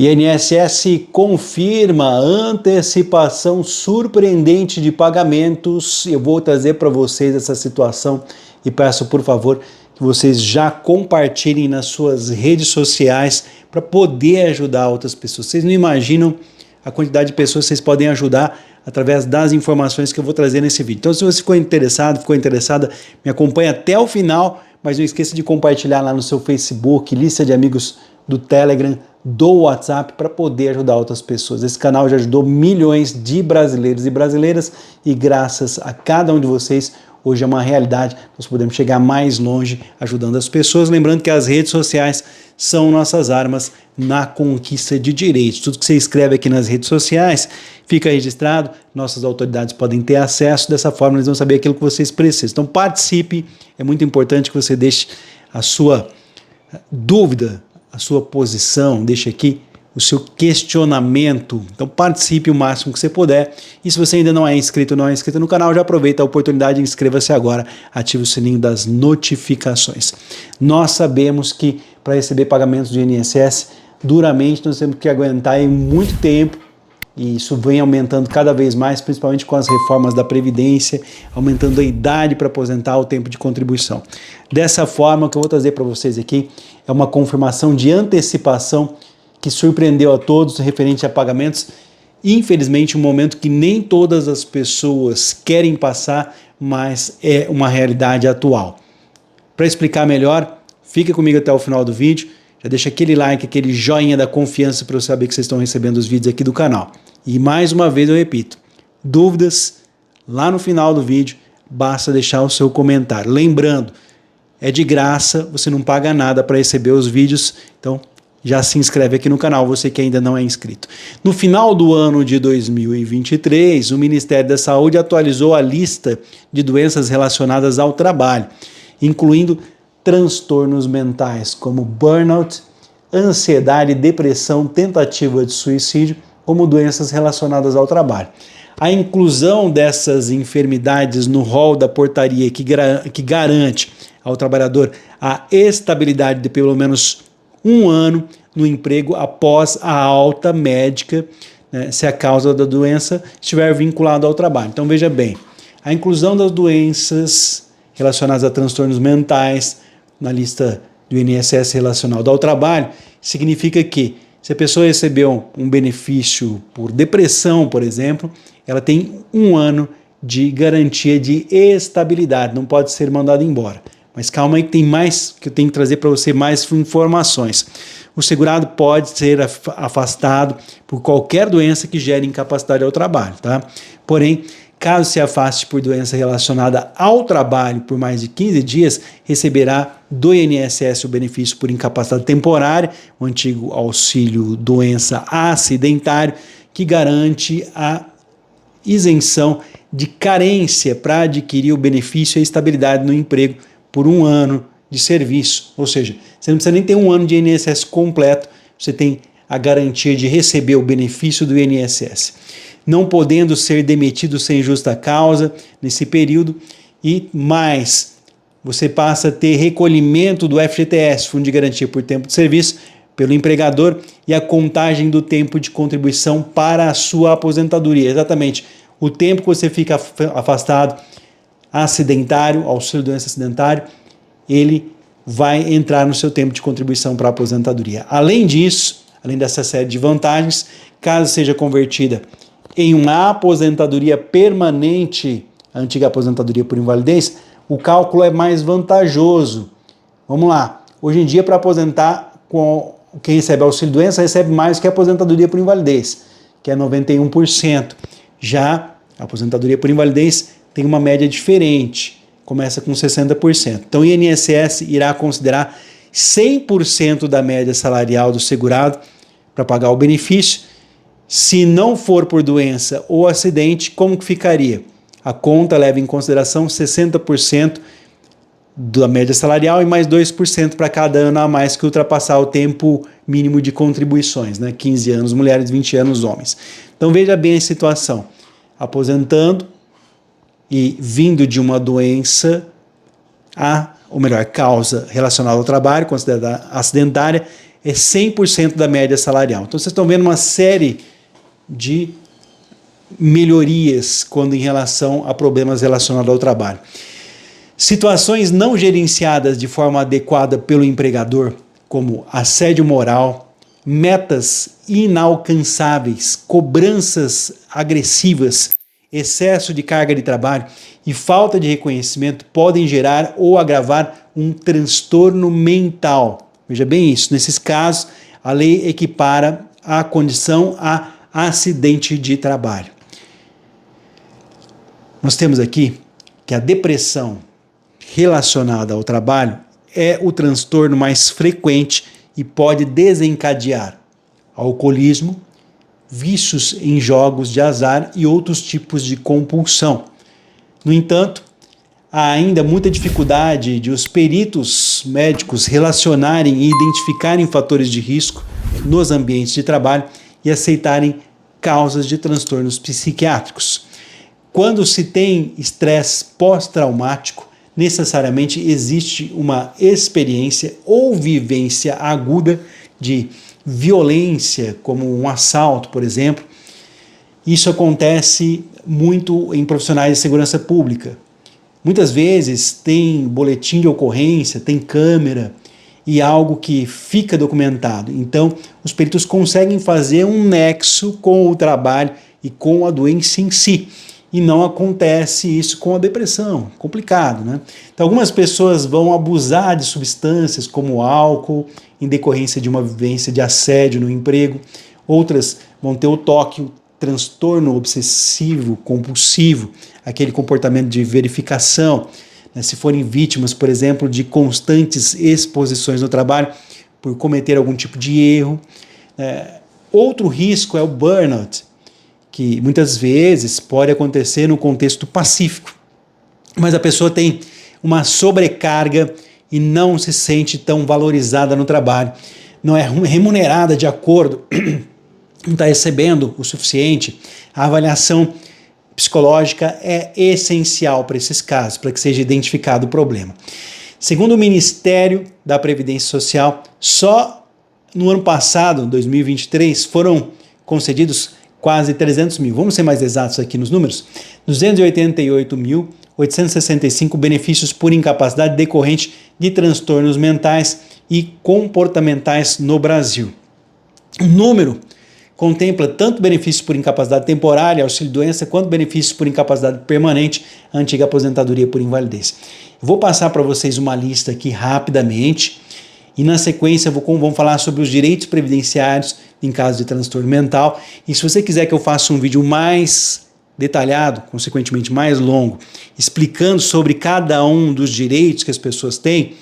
INSS confirma antecipação surpreendente de pagamentos. Eu vou trazer para vocês essa situação e peço, por favor, que vocês já compartilhem nas suas redes sociais para poder ajudar outras pessoas. Vocês não imaginam a quantidade de pessoas que vocês podem ajudar através das informações que eu vou trazer nesse vídeo. Então, se você ficou interessada, me acompanhe até o final, mas não esqueça de compartilhar lá no seu Facebook, lista de amigos do Telegram, do WhatsApp, para poder ajudar outras pessoas. Esse canal já ajudou milhões de brasileiros e brasileiras e graças a cada um de vocês, hoje é uma realidade, nós podemos chegar mais longe ajudando as pessoas. Lembrando que as redes sociais são nossas armas na conquista de direitos. Tudo que você escreve aqui nas redes sociais fica registrado, nossas autoridades podem ter acesso, dessa forma eles vão saber aquilo que vocês precisam. Então participe, é muito importante que você deixe a sua dúvida, a sua posição, deixe aqui o seu questionamento. Então participe o máximo que você puder. E se você ainda não é inscrito ou não é inscrito no canal, já aproveita a oportunidade e inscreva-se agora, ative o sininho das notificações. Nós sabemos que para receber pagamentos do INSS, duramente nós temos que aguentar aí muito tempo, e isso vem aumentando cada vez mais, principalmente com as reformas da Previdência, aumentando a idade para aposentar, o tempo de contribuição. Dessa forma, o que eu vou trazer para vocês aqui é uma confirmação de antecipação que surpreendeu a todos referente a pagamentos. Infelizmente, um momento que nem todas as pessoas querem passar, mas é uma realidade atual. Para explicar melhor, fica comigo até o final do vídeo. Já deixa aquele like, aquele joinha da confiança para eu saber que vocês estão recebendo os vídeos aqui do canal. E mais uma vez eu repito, dúvidas, lá no final do vídeo, basta deixar o seu comentário. Lembrando, é de graça, você não paga nada para receber os vídeos, então já se inscreve aqui no canal, você que ainda não é inscrito. No final do ano de 2023, o Ministério da Saúde atualizou a lista de doenças relacionadas ao trabalho, incluindo transtornos mentais como burnout, ansiedade, depressão, tentativa de suicídio, como doenças relacionadas ao trabalho. A inclusão dessas enfermidades no rol da portaria que garante ao trabalhador a estabilidade de pelo menos um ano no emprego após a alta médica, né, se a causa da doença estiver vinculada ao trabalho. Então veja bem, a inclusão das doenças relacionadas a transtornos mentais na lista do INSS relacionado ao trabalho significa que se a pessoa recebeu um benefício por depressão, por exemplo, ela tem um ano de garantia de estabilidade, não pode ser mandada embora. Mas calma aí que tem mais, que eu tenho que trazer para você mais informações. O segurado pode ser afastado por qualquer doença que gere incapacidade ao trabalho, tá? Porém, caso se afaste por doença relacionada ao trabalho por mais de 15 dias, receberá do INSS o benefício por incapacidade temporária, o antigo auxílio doença acidentário, que garante a isenção de carência para adquirir o benefício e a estabilidade no emprego por um ano de serviço. Ou seja, você não precisa nem ter um ano de INSS completo, você tem a garantia de receber o benefício do INSS. Não podendo ser demitido sem justa causa nesse período, e mais, você passa a ter recolhimento do FGTS, Fundo de Garantia por Tempo de Serviço, pelo empregador, e a contagem do tempo de contribuição para a sua aposentadoria. Exatamente, o tempo que você fica afastado, acidentário, auxílio doença acidentário, ele vai entrar no seu tempo de contribuição para a aposentadoria. Além disso, além dessa série de vantagens, caso seja convertida em uma aposentadoria permanente, a antiga aposentadoria por invalidez, o cálculo é mais vantajoso. Vamos lá, hoje em dia para aposentar, quem recebe auxílio doença recebe mais que a aposentadoria por invalidez, que é 91%. Já a aposentadoria por invalidez tem uma média diferente, começa com 60%. Então o INSS irá considerar 100% da média salarial do segurado para pagar o benefício. Se não for por doença ou acidente, como que ficaria? A conta leva em consideração 60% da média salarial e mais 2% para cada ano a mais que ultrapassar o tempo mínimo de contribuições, né? 15 anos mulheres, 20 anos homens. Então veja bem a situação. Aposentando e vindo de uma doença, ou melhor, causa relacionada ao trabalho, considerada acidentária, é 100% da média salarial. Então, vocês estão vendo uma série de melhorias quando em relação a problemas relacionados ao trabalho. Situações não gerenciadas de forma adequada pelo empregador, como assédio moral, metas inalcançáveis, cobranças agressivas, excesso de carga de trabalho e falta de reconhecimento podem gerar ou agravar um transtorno mental. Veja bem isso, nesses casos, a lei equipara a condição a acidente de trabalho. Nós temos aqui que a depressão relacionada ao trabalho é o transtorno mais frequente e pode desencadear alcoolismo, vícios em jogos de azar e outros tipos de compulsão. No entanto, há ainda muita dificuldade de os peritos médicos relacionarem e identificarem fatores de risco nos ambientes de trabalho e aceitarem causas de transtornos psiquiátricos. Quando se tem estresse pós-traumático, necessariamente existe uma experiência ou vivência aguda de violência, como um assalto, por exemplo. Isso acontece muito em profissionais de segurança pública. Muitas vezes tem boletim de ocorrência, tem câmera e algo que fica documentado. Então, os peritos conseguem fazer um nexo com o trabalho e com a doença em si. E não acontece isso com a depressão, complicado, né? Então, algumas pessoas vão abusar de substâncias como álcool, em decorrência de uma vivência de assédio no emprego. Outras vão ter o TOC, o transtorno obsessivo compulsivo, aquele comportamento de verificação, né? Se forem vítimas, por exemplo, de constantes exposições no trabalho por cometer algum tipo de erro. Outro risco é o burnout, que muitas vezes pode acontecer no contexto pacífico, mas a pessoa tem uma sobrecarga e não se sente tão valorizada no trabalho, não é remunerada de acordo, não está recebendo o suficiente. A avaliação psicológica é essencial para esses casos, para que seja identificado o problema. Segundo o Ministério da Previdência Social, só no ano passado, 2023, foram concedidos quase 300 mil, vamos ser mais exatos aqui nos números, 288.865 benefícios por incapacidade decorrente de transtornos mentais e comportamentais no Brasil. O número contempla tanto benefícios por incapacidade temporária, auxílio-doença, quanto benefícios por incapacidade permanente, a antiga aposentadoria por invalidez. Eu vou passar para vocês uma lista aqui rapidamente e na sequência vamos falar sobre os direitos previdenciários em caso de transtorno mental. E se você quiser que eu faça um vídeo mais detalhado, consequentemente mais longo, explicando sobre cada um dos direitos que as pessoas têm,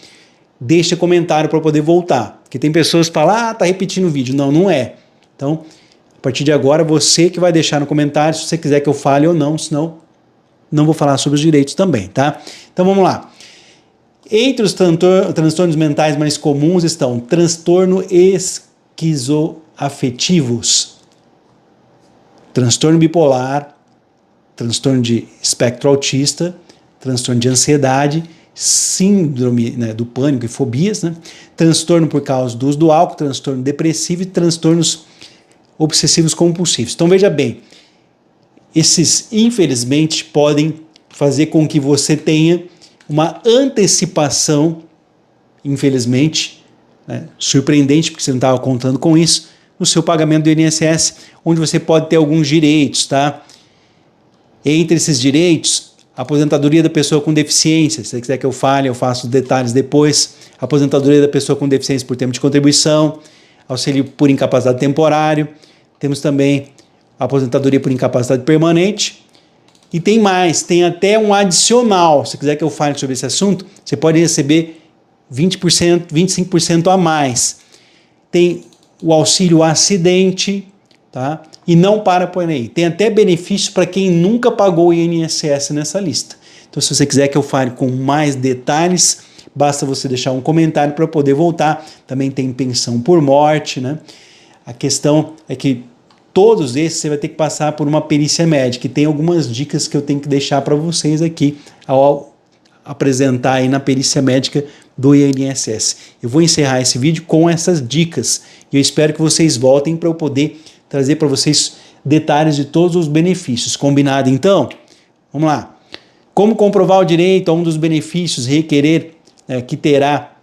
deixa comentário para poder voltar. Porque tem pessoas que falam, tá repetindo o vídeo. Não, não é. Então, a partir de agora, você que vai deixar no comentário se você quiser que eu fale ou não, senão não vou falar sobre os direitos também, tá? Então vamos lá. Entre os transtornos mentais mais comuns estão transtorno esquizoafetivos, transtorno bipolar, transtorno de espectro autista, transtorno de ansiedade, síndrome, né, do pânico e fobias, né, transtorno por causa do uso do álcool, transtorno depressivo e transtornos obsessivos compulsivos. Então veja bem, esses infelizmente podem fazer com que você tenha uma antecipação, infelizmente, né, surpreendente, porque você não estava contando com isso, no seu pagamento do INSS, onde você pode ter alguns direitos, tá? Entre esses direitos, a aposentadoria da pessoa com deficiência, se você quiser que eu fale, eu faço os detalhes depois, a aposentadoria da pessoa com deficiência por tempo de contribuição, auxílio por incapacidade temporário, temos também a aposentadoria por incapacidade permanente, e tem mais, tem até um adicional. Se quiser que eu fale sobre esse assunto, você pode receber 20%, 25% a mais. Tem o auxílio acidente, tá? E não para por aí. Tem até benefício para quem nunca pagou o INSS nessa lista. Então, se você quiser que eu fale com mais detalhes, basta você deixar um comentário para eu poder voltar. Também tem pensão por morte, né? A questão é que todos esses você vai ter que passar por uma perícia médica, e tem algumas dicas que eu tenho que deixar para vocês aqui ao apresentar aí na perícia médica do INSS. Eu vou encerrar esse vídeo com essas dicas e eu espero que vocês voltem para eu poder trazer para vocês detalhes de todos os benefícios. Combinado então? Vamos lá. Como comprovar o direito a um dos benefícios, requerer que terá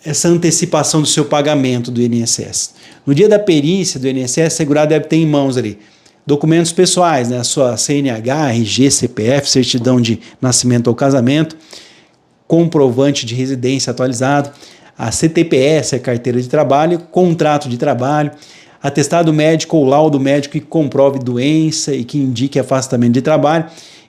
essa antecipação do seu pagamento do INSS. No dia da perícia do INSS, o segurado deve ter em mãos ali documentos pessoais, a sua CNH, RG, CPF, certidão de nascimento ou casamento, comprovante de residência atualizado, a CTPS, a carteira de trabalho, contrato de trabalho, atestado médico ou laudo médico que comprove doença e que indique afastamento de trabalho.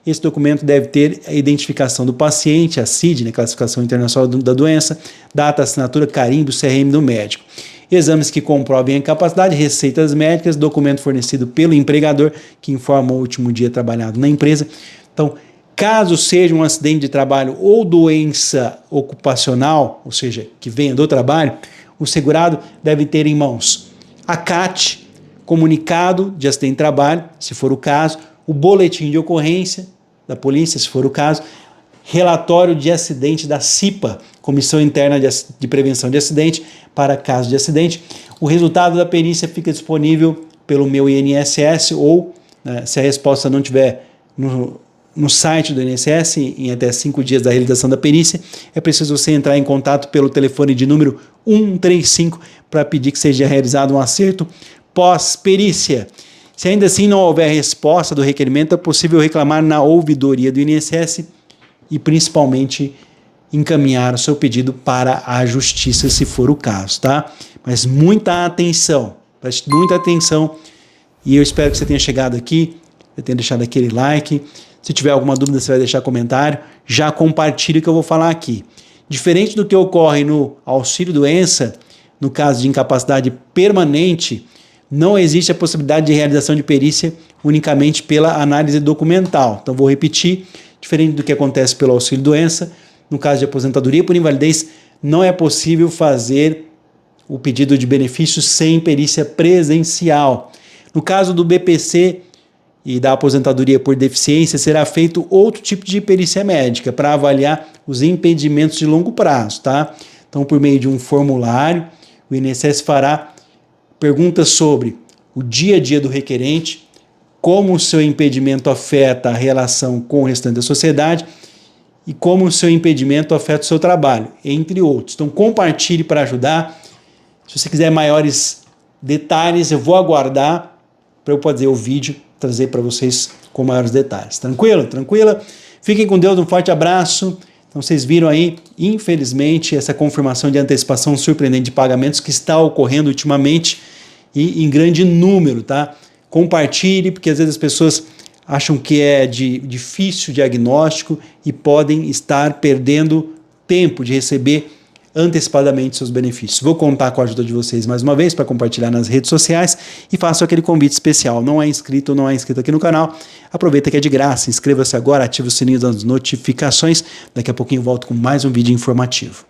Esse documento deve ter a identificação do paciente, a CID, Classificação Internacional da Doença, data, assinatura, carimbo, CRM do médico. Exames que comprovem a incapacidade, receitas médicas, documento fornecido pelo empregador que informa o último dia trabalhado na empresa. Então, caso seja um acidente de trabalho ou doença ocupacional, ou seja, que venha do trabalho, o segurado deve ter em mãos a CAT, comunicado de acidente de trabalho, se for o caso, o boletim de ocorrência da polícia, se for o caso, relatório de acidente da CIPA, Comissão Interna de Prevenção de Acidente, para caso de acidente. O resultado da perícia fica disponível pelo meu INSS ou, se a resposta não tiver no site do INSS, em até 5 dias da realização da perícia, é preciso você entrar em contato pelo telefone de número 135 para pedir que seja realizado um acerto pós-perícia. Se ainda assim não houver resposta do requerimento, é possível reclamar na ouvidoria do INSS e principalmente encaminhar o seu pedido para a justiça, se for o caso, tá? Mas muita atenção, preste muita atenção e eu espero que você tenha chegado aqui, você tenha deixado aquele like. Se tiver alguma dúvida, você vai deixar comentário. Já compartilhe o que eu vou falar aqui. Diferente do que ocorre no auxílio-doença, no caso de incapacidade permanente, não existe a possibilidade de realização de perícia unicamente pela análise documental. Então, vou repetir, diferente do que acontece pelo auxílio-doença, no caso de aposentadoria por invalidez, não é possível fazer o pedido de benefício sem perícia presencial. No caso do BPC e da aposentadoria por deficiência, será feito outro tipo de perícia médica para avaliar os impedimentos de longo prazo, tá? Então, por meio de um formulário, o INSS fará perguntas sobre o dia a dia do requerente, como o seu impedimento afeta a relação com o restante da sociedade e como o seu impedimento afeta o seu trabalho, entre outros. Então, compartilhe para ajudar. Se você quiser maiores detalhes, eu vou aguardar para eu fazer o vídeo, trazer para vocês com maiores detalhes. Tranquilo? Tranquila? Fiquem com Deus, um forte abraço. Então, vocês viram aí, infelizmente, essa confirmação de antecipação surpreendente de pagamentos que está ocorrendo ultimamente e em grande número, tá? Compartilhe, porque às vezes as pessoas acham que é de difícil diagnóstico e podem estar perdendo tempo de receber antecipadamente seus benefícios. Vou contar com a ajuda de vocês mais uma vez para compartilhar nas redes sociais e faço aquele convite especial. Não é inscrito ou não é inscrito aqui no canal? Aproveita que é de graça, inscreva-se agora, ative o sininho das notificações. Daqui a pouquinho eu volto com mais um vídeo informativo.